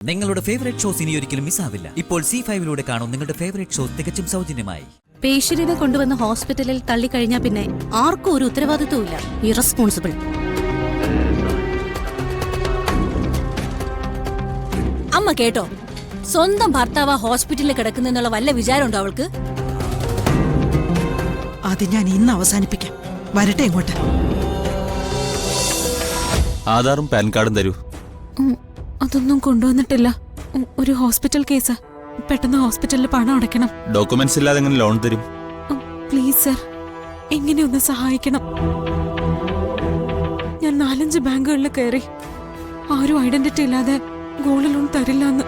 നിങ്ങളുടെ favourite shows ഇനി ഒരിക്കലും മിസ്സാവില്ല. ഇപ്പോൾ C5 കാണും നിങ്ങളുടെ ഫേവറേറ്റ് ഷോസ് തികച്ചും സൗജന്യമായി. പേഷ്യന്റിനെ കൊണ്ടുവന്ന് ഹോസ്പിറ്റലിൽ തള്ളിക്കഴിഞ്ഞാൽ പിന്നെ ആർക്കും ഒരു ഉത്തരവാദിത്വമില്ല. ഇറസ്പോൺസിബിൾ. അമ്മ കേട്ടോ, സ്വന്തം ഭർത്താവ് ഹോസ്പിറ്റലിൽ കിടക്കുന്നുള്ള വല്ല വിചാരമുണ്ടോ അവൾക്ക്? അത് ഞാൻ ഇന്ന് അവസാനിപ്പിക്കാം. വരട്ടെ ഇങ്ങോട്ട്. ആധാറും പാൻ കാർഡും തരൂ. അതൊന്നും കൊണ്ടുവന്നിട്ടില്ല. ഒരു ഹോസ്പിറ്റൽ കേസാ. പെട്ടെന്ന് ഹോസ്പിറ്റലിൽ പണം അടയ്ക്കണം. ഡോക്യുമെന്റ്സ് ഇല്ലാതെ എങ്ങനെ ലോൺ തരും? പ്ലീസ് സർ, എങ്ങനെയൊന്ന് സഹായിക്കണം. ഞാൻ 4-5 ബാങ്കുകളിൽ കയറി. ആരും ഐഡന്റിറ്റി ഇല്ലാതെ ഗോൾഡ് ലോൺ തരില്ല എന്ന്.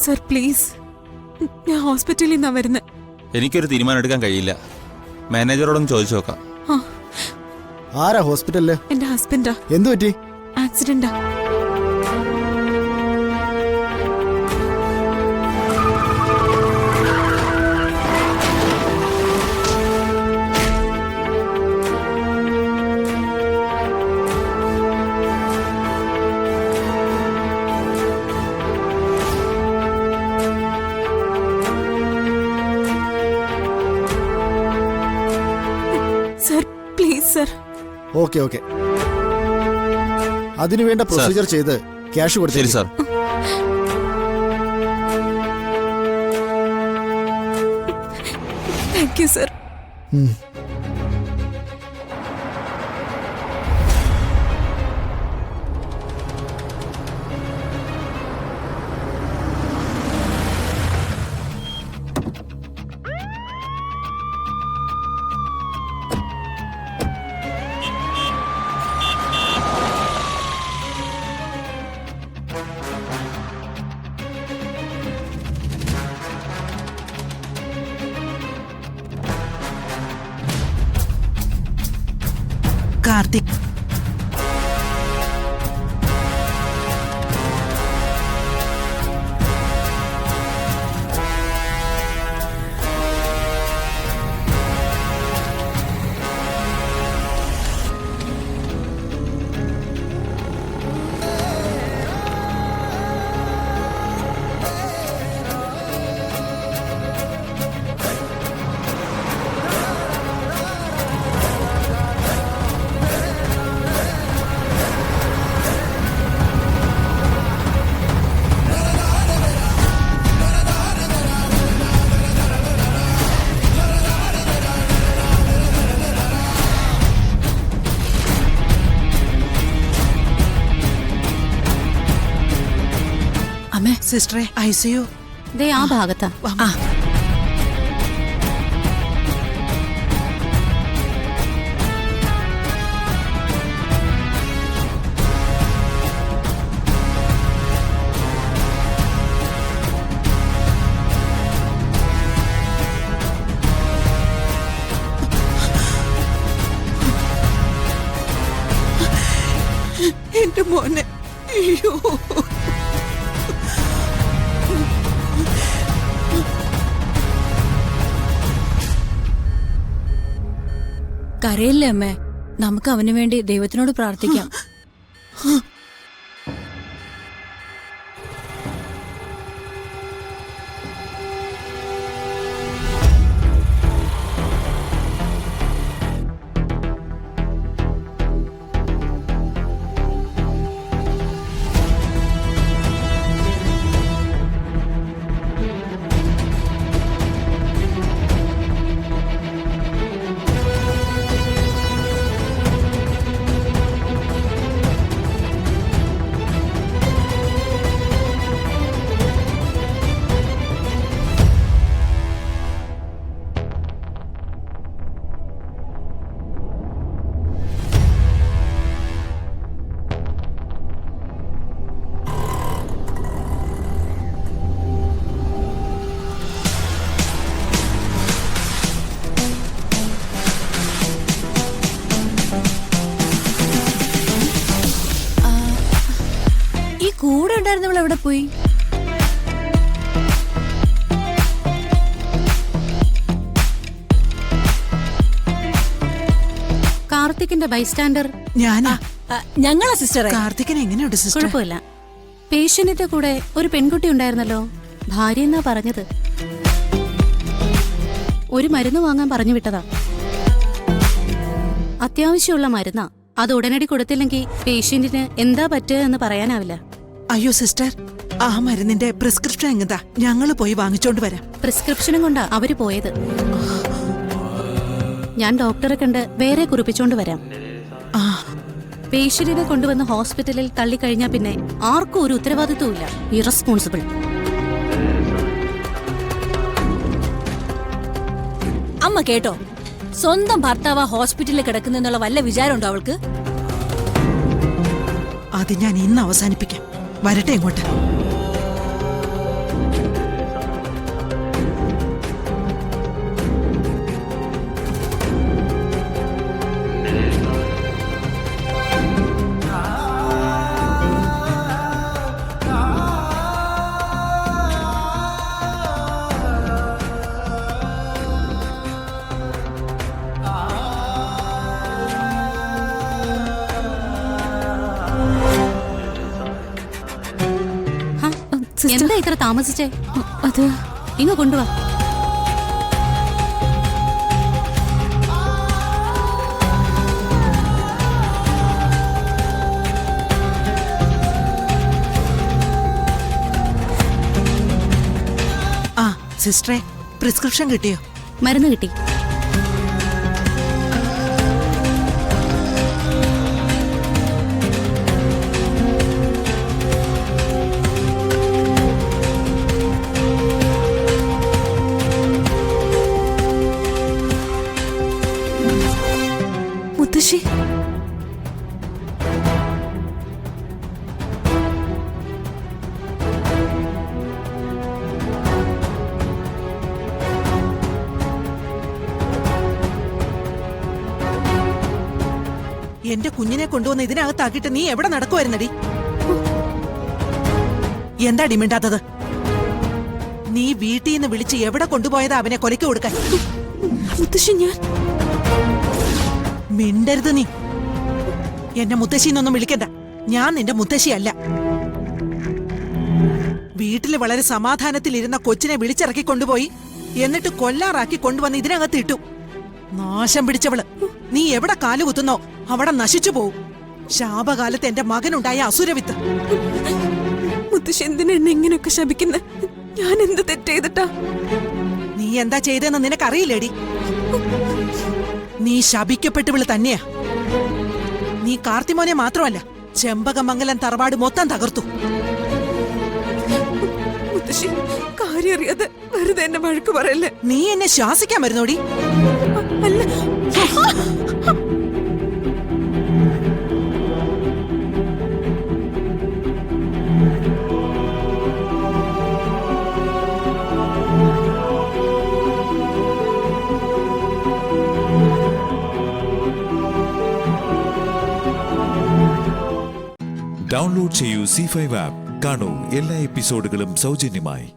സർ പ്ലീസ്, ഞാൻ ഹോസ്പിറ്റലിൽ നിന്നാ വരുന്നത്. എനിക്കൊരു തീരുമാനം എടുക്കാൻ കഴിയില്ല. മാനേജറോടൊന്ന് ചോദിച്ചു നോക്കാം. ആരാ ഹോസ്പിറ്റലില്? എന്റെ ഹസ്ബൻഡാ. എന്തു പറ്റി? ആക്സിഡന്റാ. Sir please sir. Okay okay, അതിനുവേണ്ട പ്രൊസീജിയർ ചെയ്ത് ക്യാഷ് കൊടുത്തു. ശരി sir. Thank you sir. Karthik, അമ്മേ, സിസ്റ്ററെ ICU ദേ ആ ഭാഗത്താ. എന്റെ മോനെ. അയ്യോ, കരയില്ലേ അമ്മേ, നമുക്ക് അവന് വേണ്ടി ദൈവത്തിനോട് പ്രാർത്ഥിക്കാം. കൂടെ ഉണ്ടായിരുന്നവൾ എവിടെ പോയി? കാർത്തിക്കിന്റെ ബൈസ്റ്റാൻഡർ ഞാനാ. ഞങ്ങളാ സിസ്റ്ററെ. കാർത്തിക്കിന് എങ്ങനെയുണ്ട് സിസ്റ്റർ? കുഴപ്പമില്ല. പേഷ്യന്റിന്റെ കൂടെ ഒരു പെൺകുട്ടി ഉണ്ടായിരുന്നല്ലോ, ഭാര്യ എന്നാ പറഞ്ഞത്. ഒരു മരുന്ന് വാങ്ങാൻ പറഞ്ഞു വിട്ടതാ. അത്യാവശ്യമുള്ള മരുന്നാ. അത് ഉടനടി കൊടുത്തില്ലെങ്കിൽ പേഷ്യന്റിന് എന്താ പറ്റുക എന്ന് പറയാനാവില്ല. അയ്യോ സിസ്റ്റർ, ആ മരുന്നിന്റെ പ്രിസ്ക്രിപ്ഷൻ എങ്ങതാ, ഞങ്ങൾ പോയി വാങ്ങിച്ചോണ്ട് വരാം. പ്രിസ്ക്രിപ്ഷനും കൊണ്ടാ അവര് പോയത്. ഞാൻ ഡോക്ടറെ കണ്ട് വേറെ കുറിപ്പിച്ചോണ്ട് വരാം. ആ പേഷ്യന്റിനെ കൊണ്ടുവന്ന് ഹോസ്പിറ്റലിൽ തള്ളിക്കഴിഞ്ഞാ പിന്നെ ആർക്കും ഒരു ഉത്തരവാദിത്വമില്ല. ഇറസ്പോൺസിബിൾ. അമ്മ കേട്ടോ, സ്വന്തം ഭർത്താവ് ഹോസ്പിറ്റലിൽ കിടക്കുന്നുള്ള വല്ല വിചാരമുണ്ടോ അവൾക്ക്? അത് ഞാൻ ഇന്ന് അവസാനിപ്പിക്കാം. വരട്ടെ ഇങ്ങോട്ട്. എന്താ ഇത്ര താമസിച്ചേ? അത് ഇങ്ങ് കൊണ്ടുവാ. ആ സിസ്റ്ററെ, പ്രിസ്ക്രിപ്ഷൻ കിട്ടിയോ? മരുന്ന് കിട്ടി. മുത്തശ്ശി, എന്റെ കുഞ്ഞിനെ കൊണ്ടുവന്ന് ഇതിനകത്താക്കിട്ട് നീ എവിടെ നടക്കുമായിരുന്നടി? എന്താ ഡിമിണ്ടാത്തത്? നീ വീട്ടിൽ നിന്ന് വിളിച്ച് എവിടെ കൊണ്ടുപോയതാ അവനെ കൊലയ്ക്ക് കൊടുക്കാൻ? മുത്തശ്ശി, ഞാൻ മിണ്ടരുത് നീ. എന്നെ മുത്തശ്ശിന്നൊന്നും വിളിക്കണ്ട. ഞാൻ നിന്റെ മുത്തശ്ശിയല്ല. വീട്ടില് വളരെ സമാധാനത്തിലിരുന്ന കൊച്ചിനെ വിളിച്ചിറക്കി കൊണ്ടുപോയി എന്നിട്ട് കൊല്ലാറാക്കി കൊണ്ടുവന്ന് ഇതിനകത്ത് ഇട്ടു. നാശം പിടിച്ചവള്. നീ എവിടെ കാലുകുത്തുന്നോ അവിടെ നശിച്ചു പോവും. ശാപകാലത്ത് എന്റെ മകനുണ്ടായ അസുരവിത്ത്. മുത്തശ്ശി എന്തിനാ എന്നെ ഇങ്ങനെയൊക്കെ ശപിക്കുന്നത്? ഞാൻ എന്ത് തെറ്റ് ചെയ്തിട്ടാ? നീ എന്താ ചെയ്തെന്ന് നിനക്കറിയില്ലേടി? നീ ശപിക്കപ്പെട്ടവള് തന്നെയാ. നീ കാർത്തിമോനെ മാത്രമല്ല, ചെമ്പകമംഗലം തറവാട് മൊത്തം തകർത്തു. മുത്തശ്ശി, കാര്യം അറിയാതെ വെറുതെ എന്നെ വഴക്ക് പറയല്ലേ. നീ എന്നെ ശ്വാസിക്കാൻ വരുന്നോടി? അല്ല, ഡൗൺലോഡ് ചെയ്യൂ C5 ആപ്പ്. കാണൂ എല്ലാ എപ്പിസോഡുകളും സൗജന്യമായി.